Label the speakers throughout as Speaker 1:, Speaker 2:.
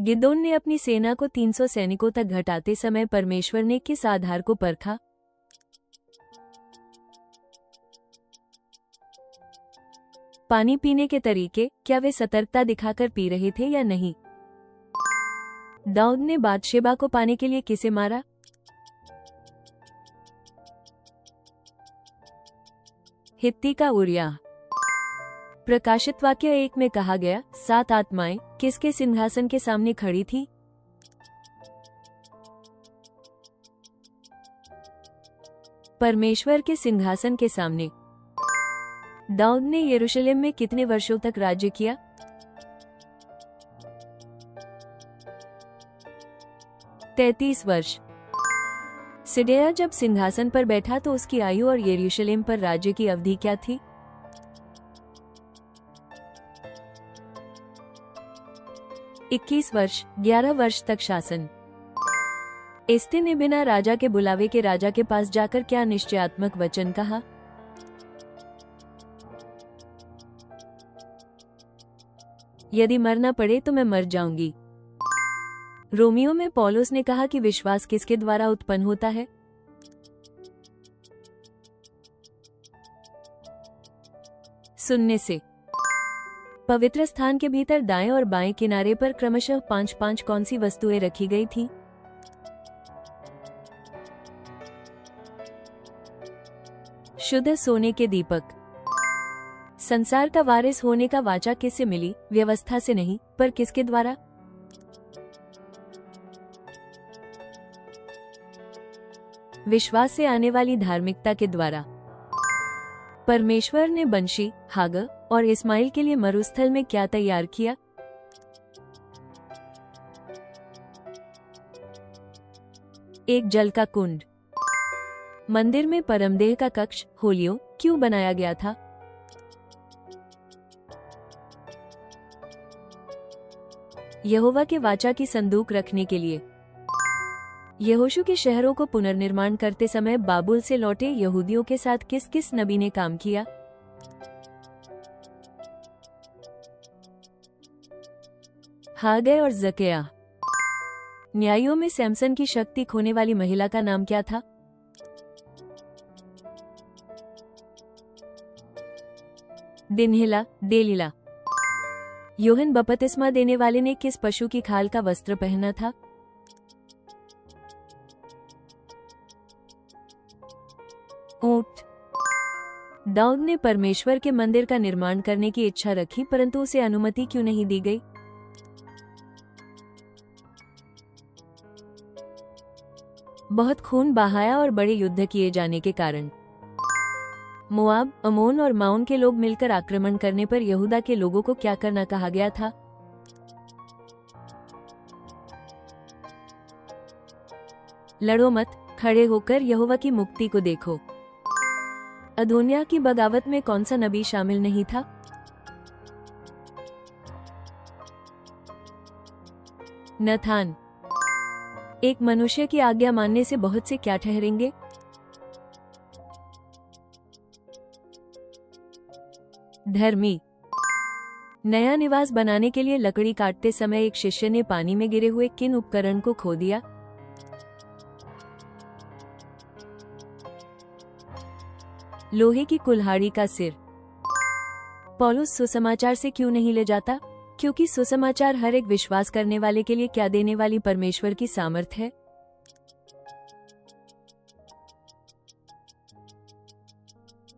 Speaker 1: गिदोन ने अपनी सेना को 300 सैनिकों तक घटाते समय परमेश्वर ने किस आधार को परखा? पानी पीने के तरीके, क्या वे सतर्कता दिखाकर पी रहे थे या नहीं? दाऊद ने बातशेबा को पाने के लिए किसे मारा? हित्ती का उरिय्याह। प्रकाशित वाक्य 1 में कहा गया 7 आत्माएं किसके सिंहासन के सामने खड़ी थी? परमेश्वर के सिंहासन के सामने। दाऊद ने यरूशलेम में कितने वर्षों तक राज्य किया? 33 वर्ष। सिदकिय्याह जब सिंहासन पर बैठा तो उसकी आयु और यरूशलेम पर राज्य की अवधि क्या थी? 21 वर्ष। 11 वर्ष तक शासन। एस्ते ने बिना राजा के बुलावे के राजा के पास जाकर क्या निश्चयात्मक वचन कहा? यदि मरना पड़े तो मैं मर जाऊंगी। रोमियो में पौलुस ने कहा कि विश्वास किसके द्वारा उत्पन्न होता है? सुनने से। पवित्र स्थान के भीतर दाएं और बाएं किनारे पर क्रमशः 5-5 कौन सी वस्तुएं रखी गई थी? शुद्ध सोने के दीपक। संसार का वारिस होने का वाचा किससे मिली? व्यवस्था से नहीं, पर किसके द्वारा? विश्वास से आने वाली धार्मिकता के द्वारा। परमेश्वर ने बंशी, हागर और इस्माइल के लिए मरुस्थल में क्या तैयार किया? एक जल का कुंड। मंदिर में परमदेह का कक्ष होलियो क्यों बनाया गया था? यहोवा के वाचा की संदूक रखने के लिए। यहोशू के शहरों को पुनर्निर्माण करते समय बाबुल से लौटे यहूदियों के साथ किस किस नबी ने काम किया? हागै और जकर्याह। न्यायियों में सैमसन की शक्ति खोने वाली महिला का नाम क्या था? दिनहिला, देलीला। यूहन्ना बपतिस्मा देने वाले ने किस पशु की खाल का वस्त्र पहना था? ऊंट। दाऊद ने परमेश्वर के मंदिर का निर्माण करने की इच्छा रखी, परंतु उसे अनुमति क्यों नहीं दी गई? बहुत खून बहाया और बड़े युद्ध किए जाने के कारण। मोआब, अमोन और माउन के लोग मिलकर आक्रमण करने पर यहूदा के लोगों को क्या करना कहा गया था? लड़ो मत, खड़े होकर यहोवा की मुक्ति को देखो। अदोनिय्याह की बगावत में कौन सा नबी शामिल नहीं था? नथान। एक मनुष्य की आज्ञा मानने से बहुत से क्या ठहरेंगे? धर्मी। नया निवास बनाने के लिए लकड़ी काटते समय एक शिष्य ने पानी में गिरे हुए किन उपकरण को खो दिया? लोहे की कुल्हाड़ी का सिर। पौलुस सुसमाचार से क्यों नहीं ले जाता? क्योंकि सुसमाचार हर एक विश्वास करने वाले के लिए क्या देने वाली परमेश्वर की सामर्थ है।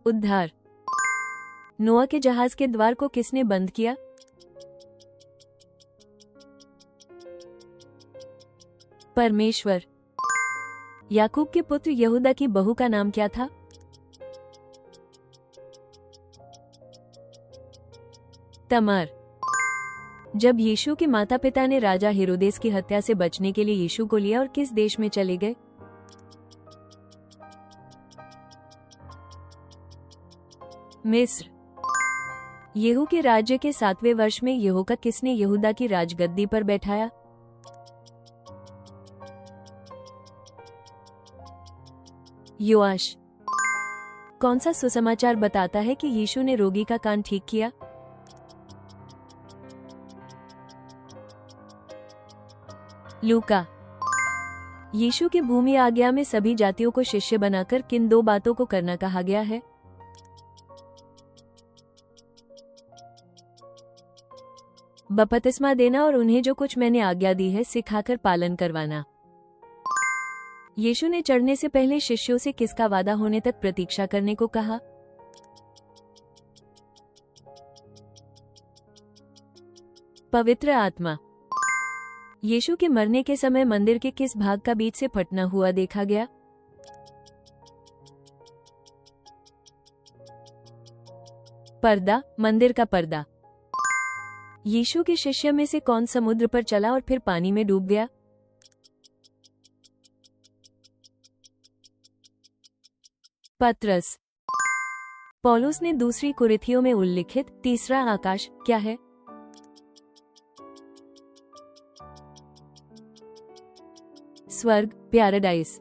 Speaker 1: उद्धार। नोआ के जहाज के द्वार को किसने बंद किया? परमेश्वर। याकूब के पुत्र यहूदा की बहू का नाम क्या था? तमार। जब यीशु के माता पिता ने राजा हेरोदेस की हत्या से बचने के लिए यीशु को लिया और किस देश में चले गए? मिस्र। येहू के राज्य के 7वें वर्ष में यहोका किसने यहूदा की राजगद्दी पर बैठाया? योआश। कौन सा सुसमाचार बताता है कि यीशु ने रोगी का कान ठीक किया? लूका। यीशु की भूमि आज्ञा में सभी जातियों को शिष्य बनाकर किन 2 बातों को करना कहा गया है? बपतिस्मा देना और उन्हें जो कुछ मैंने आज्ञा दी है सिखाकर पालन करवाना। यीशु ने चढ़ने से पहले शिष्यों से किसका वादा होने तक प्रतीक्षा करने को कहा? पवित्र आत्मा। यीशु के मरने के समय मंदिर के किस भाग का बीच से फटना हुआ देखा गया? पर्दा, मंदिर का पर्दा। यीशु के शिष्य में से कौन समुद्र पर चला और फिर पानी में डूब गया? पतरस। पौलुस ने दूसरी कुरिन्थियों में उल्लिखित तीसरा आकाश क्या है? स्वर्ग, पैराडाइस।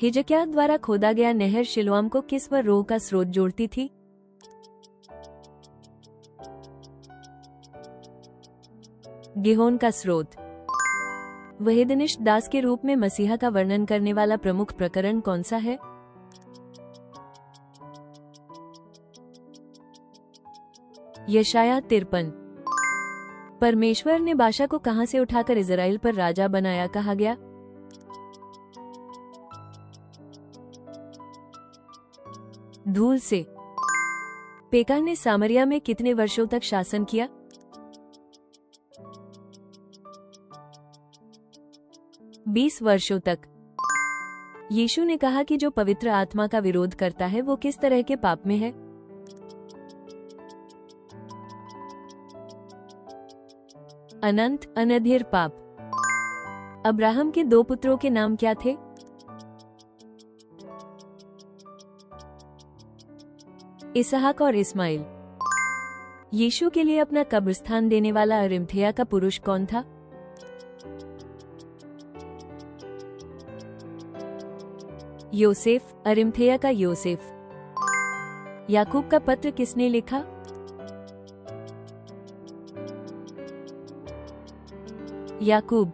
Speaker 1: हिजकिय्याह द्वारा खोदा गया नहर शिलोआम को किस व रोह का स्रोत जोड़ती थी? गिहोन का स्रोत। वहीदनिष्ठ दास के रूप में मसीहा का वर्णन करने वाला प्रमुख प्रकरण कौन सा है? यशायाह 53। परमेश्वर ने बाशा को कहां से उठाकर इजराइल पर राजा बनाया कहा गया? धूल से। पेकह ने सामरिया में कितने वर्षों तक शासन किया? 20 वर्षों तक। यीशु ने कहा कि जो पवित्र आत्मा का विरोध करता है वो किस तरह के पाप में है? अनंत, अनधिर पाप। अब्राहम के 2 पुत्रों के नाम क्या थे? इसहाक और इस्माइल। यीशु के लिए अपना कब्रिस्तान देने वाला अरिमथेया का पुरुष कौन था? योसेफ, अरिमथेया का योसेफ। याकूब का पत्र किसने लिखा? याकूब।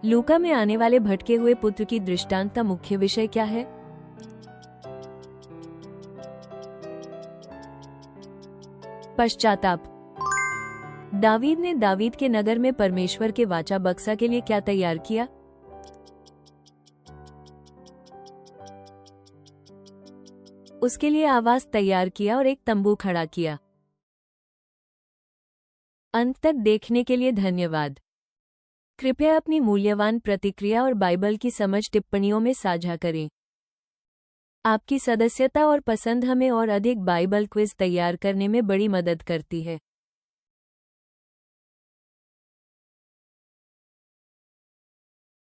Speaker 1: लूका में आने वाले भटके हुए पुत्र की दृष्टांत का मुख्य विषय क्या है? पश्चाताप। दावीद ने दावीद के नगर में परमेश्वर के वाचा बक्सा के लिए क्या तैयार किया? उसके लिए आवास तैयार किया और एक तंबू खड़ा किया। अंत तक देखने के लिए धन्यवाद। कृपया अपनी मूल्यवान प्रतिक्रिया और बाइबल की समझ टिप्पणियों में साझा करें। आपकी सदस्यता और पसंद हमें और अधिक बाइबल क्विज तैयार करने में बड़ी मदद करती है।